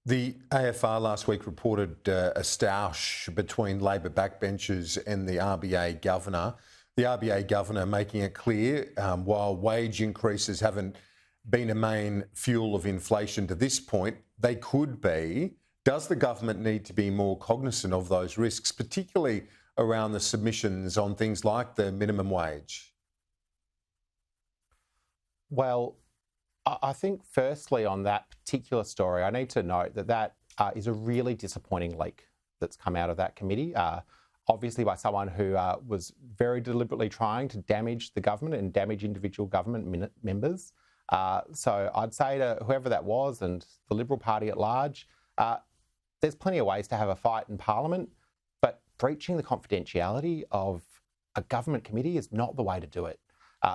The AFR last week reported a stoush between Labor backbenchers and the RBA Governor. The RBA Governor making it clear, while wage increases haven't been a main fuel of inflation to this point, they could be. Does the government need to be more cognizant of those risks, particularly around the submissions on things like the minimum wage? Well, I think firstly on that particular story, I need to note that is a really disappointing leak that's come out of that committee, obviously by someone who was very deliberately trying to damage the government and damage individual government members. So I'd say to whoever that was and the Liberal Party at large, there's plenty of ways to have a fight in Parliament, but breaching the confidentiality of a government committee is not the way to do it.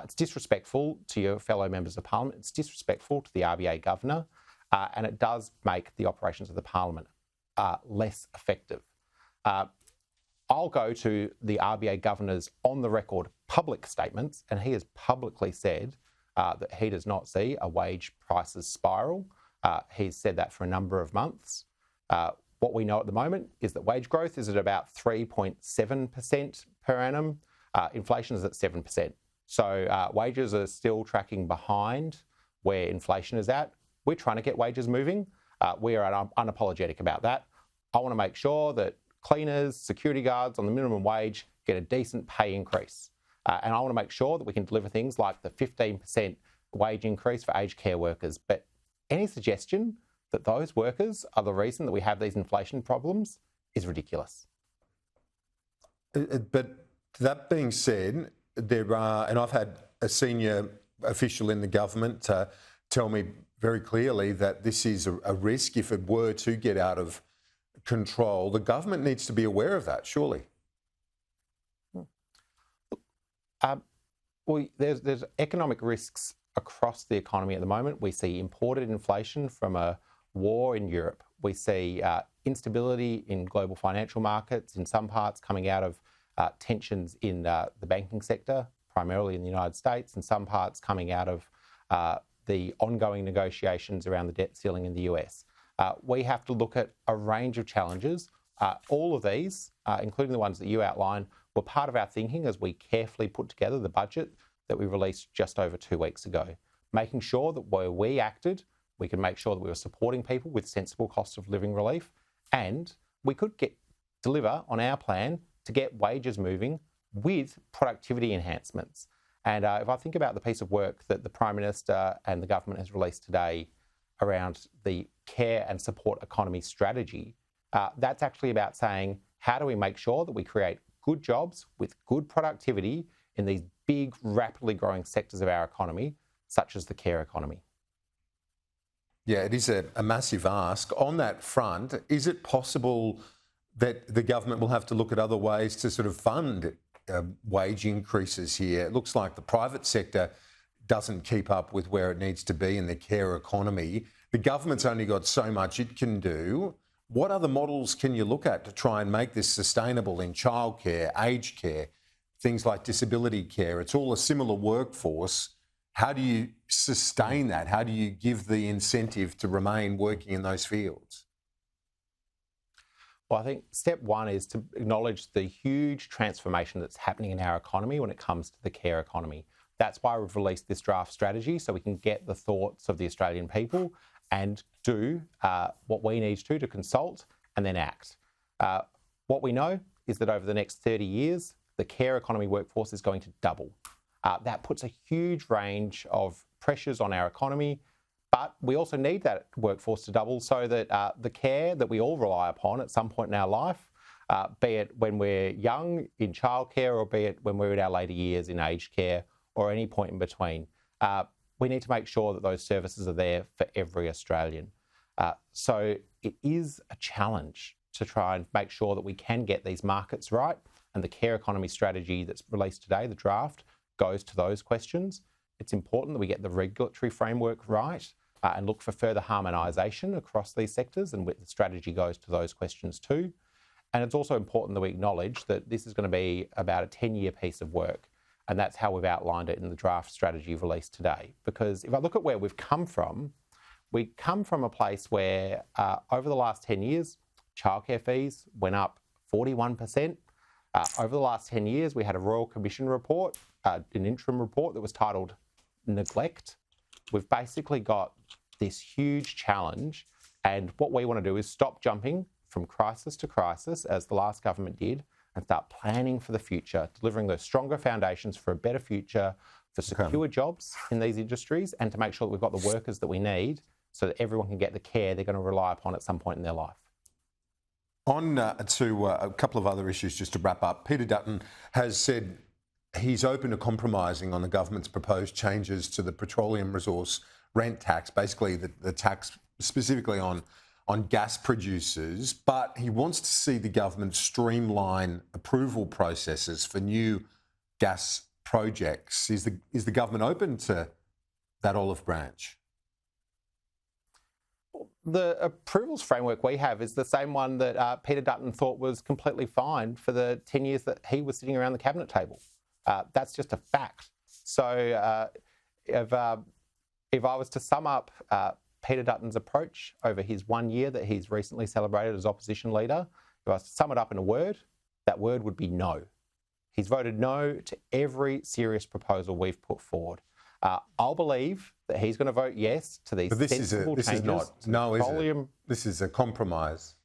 It's disrespectful to your fellow members of Parliament, it's disrespectful to the RBA Governor, and it does make the operations of the Parliament less effective. I'll go to the RBA Governor's on-the-record public statements, and he has publicly said that he does not see a wage prices spiral. He's said that for a number of months. What we know at the moment is that wage growth is at about 3.7% per annum. Inflation is at 7%. So wages are still tracking behind where inflation is at. We're trying to get wages moving. We are unapologetic about that. I want to make sure that cleaners, security guards on the minimum wage get a decent pay increase. And I want to make sure that we can deliver things like the 15% wage increase for aged care workers. But any suggestion that those workers are the reason that we have these inflation problems is ridiculous. But that being said, there are, and I've had a senior official in the government tell me very clearly that this is a risk if it were to get out of control. The government needs to be aware of that, surely. Well, there's economic risks across the economy at the moment. We see imported inflation from a war in Europe. We see instability in global financial markets, in some parts coming out of tensions in the banking sector, primarily in the United States, and some parts coming out of the ongoing negotiations around the debt ceiling in the US. We have to look at a range of challenges. All of these, including the ones that you outlined, were part of our thinking as we carefully put together the budget that we released just over 2 weeks ago, making sure that where we acted, we could make sure that we were supporting people with sensible cost of living relief, and we could deliver on our plan to get wages moving with productivity enhancements. And if I think about the piece of work that the Prime Minister and the government has released today around the care and support economy strategy, that's actually about saying, how do we make sure that we create good jobs with good productivity in these big, rapidly growing sectors of our economy, such as the care economy? Yeah, it is a massive ask. On that front, is it possible that the government will have to look at other ways to sort of fund wage increases here? It looks like the private sector doesn't keep up with where it needs to be in the care economy. The government's only got so much it can do. What other models can you look at to try and make this sustainable in childcare, aged care, things like disability care? It's all a similar workforce. How do you sustain that? How do you give the incentive to remain working in those fields? Well, I think step one is to acknowledge the huge transformation that's happening in our economy when it comes to the care economy. That's why we've released this draft strategy, so we can get the thoughts of the Australian people and do what we need to consult and then act. What we know is that over the next 30 years, the care economy workforce is going to double. That puts a huge range of pressures on our economy, but we also need that workforce to double so that the care that we all rely upon at some point in our life, be it when we're young in childcare or be it when we're in our later years in aged care or any point in between, we need to make sure that those services are there for every Australian. So it is a challenge to try and make sure that we can get these markets right, and the care economy strategy that's released today, the draft, goes to those questions. It's important that we get the regulatory framework right and look for further harmonisation across these sectors, and the strategy goes to those questions too. And it's also important that we acknowledge that this is going to be about a 10-year piece of work, and that's how we've outlined it in the draft strategy released today. Because if I look at where we've come from, we come from a place where over the last 10 years, childcare fees went up 41%. Over the last 10 years, we had a Royal Commission report, an interim report that was titled Neglect. We've basically got this huge challenge, and what we want to do is stop jumping from crisis to crisis, as the last government did, and start planning for the future, delivering those stronger foundations for a better future, for secure jobs in these industries, and to make sure that we've got the workers that we need so that everyone can get the care they're going to rely upon at some point in their life. On to a couple of other issues just to wrap up. Peter Dutton has said he's open to compromising on the government's proposed changes to the petroleum resource rent tax, basically the tax specifically on gas producers, but he wants to see the government streamline approval processes for new gas projects. Is the government open to that olive branch? The approvals framework we have is the same one that Peter Dutton thought was completely fine for the 10 years that he was sitting around the cabinet table. That's just a fact. So if I was to sum up Peter Dutton's approach over his 1 year that he's recently celebrated as opposition leader, if I was to sum it up in a word, that word would be no. He's voted no to every serious proposal we've put forward. I'll believe that he's going to vote yes to these sensible changes. This is not no, is it? This is a compromise.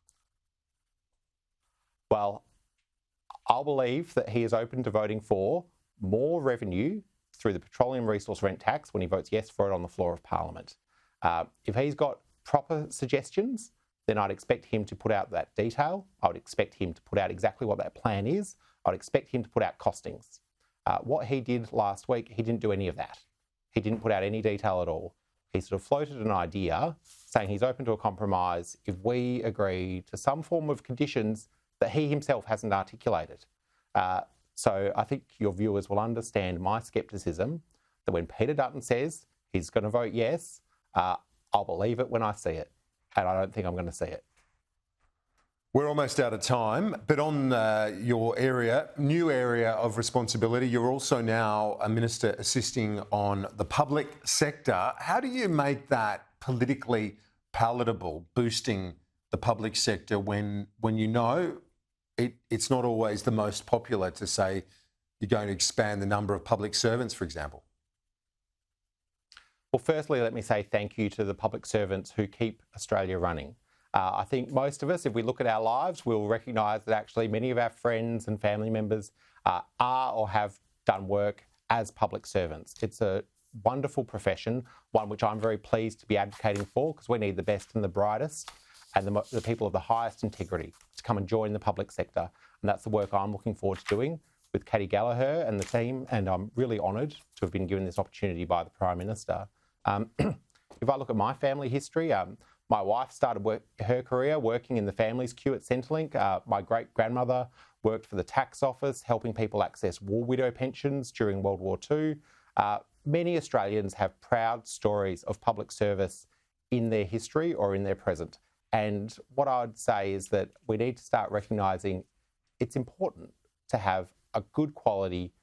Well, I'll believe that he is open to voting for more revenue through the petroleum resource rent tax when he votes yes for it on the floor of Parliament. If he's got proper suggestions, then I'd expect him to put out that detail. I would expect him to put out exactly what that plan is. I'd expect him to put out costings. What he did last week, he didn't do any of that. He didn't put out any detail at all. He sort of floated an idea saying he's open to a compromise if we agree to some form of conditions that he himself hasn't articulated. So I think your viewers will understand my scepticism that when Peter Dutton says he's going to vote yes, I'll believe it when I see it. And I don't think I'm going to see it. We're almost out of time, but on your new area of responsibility, you're also now a minister assisting on the public sector. How do you make that politically palatable, boosting the public sector when you know it's not always the most popular to say you're going to expand the number of public servants, for example? Well, firstly, let me say thank you to the public servants who keep Australia running. I think most of us, if we look at our lives, we'll recognise that actually many of our friends and family members are or have done work as public servants. It's a wonderful profession, one which I'm very pleased to be advocating for, because we need the best and the brightest and the people of the highest integrity to come and join the public sector. And that's the work I'm looking forward to doing with Katie Gallagher and the team, and I'm really honoured to have been given this opportunity by the Prime Minister. If I look at my family history, my wife started her career working in the families queue at Centrelink. My great-grandmother worked for the tax office, helping people access war widow pensions during World War II. Many Australians have proud stories of public service in their history or in their present. And what I would say is that we need to start recognising it's important to have a good quality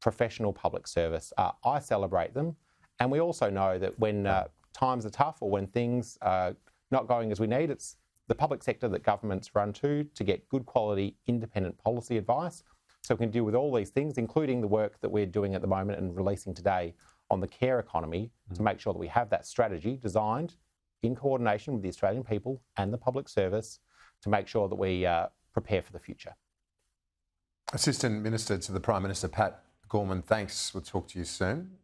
professional public service. I celebrate them. And we also know that when times are tough or when things are not going as we need, it's the public sector that governments run to get good quality independent policy advice so we can deal with all these things, including the work that we're doing at the moment and releasing today on the care economy, to make sure that we have that strategy designed in coordination with the Australian people and the public service to make sure that we prepare for the future. Assistant Minister to the Prime Minister, Pat Gorman, thanks. We'll talk to you soon.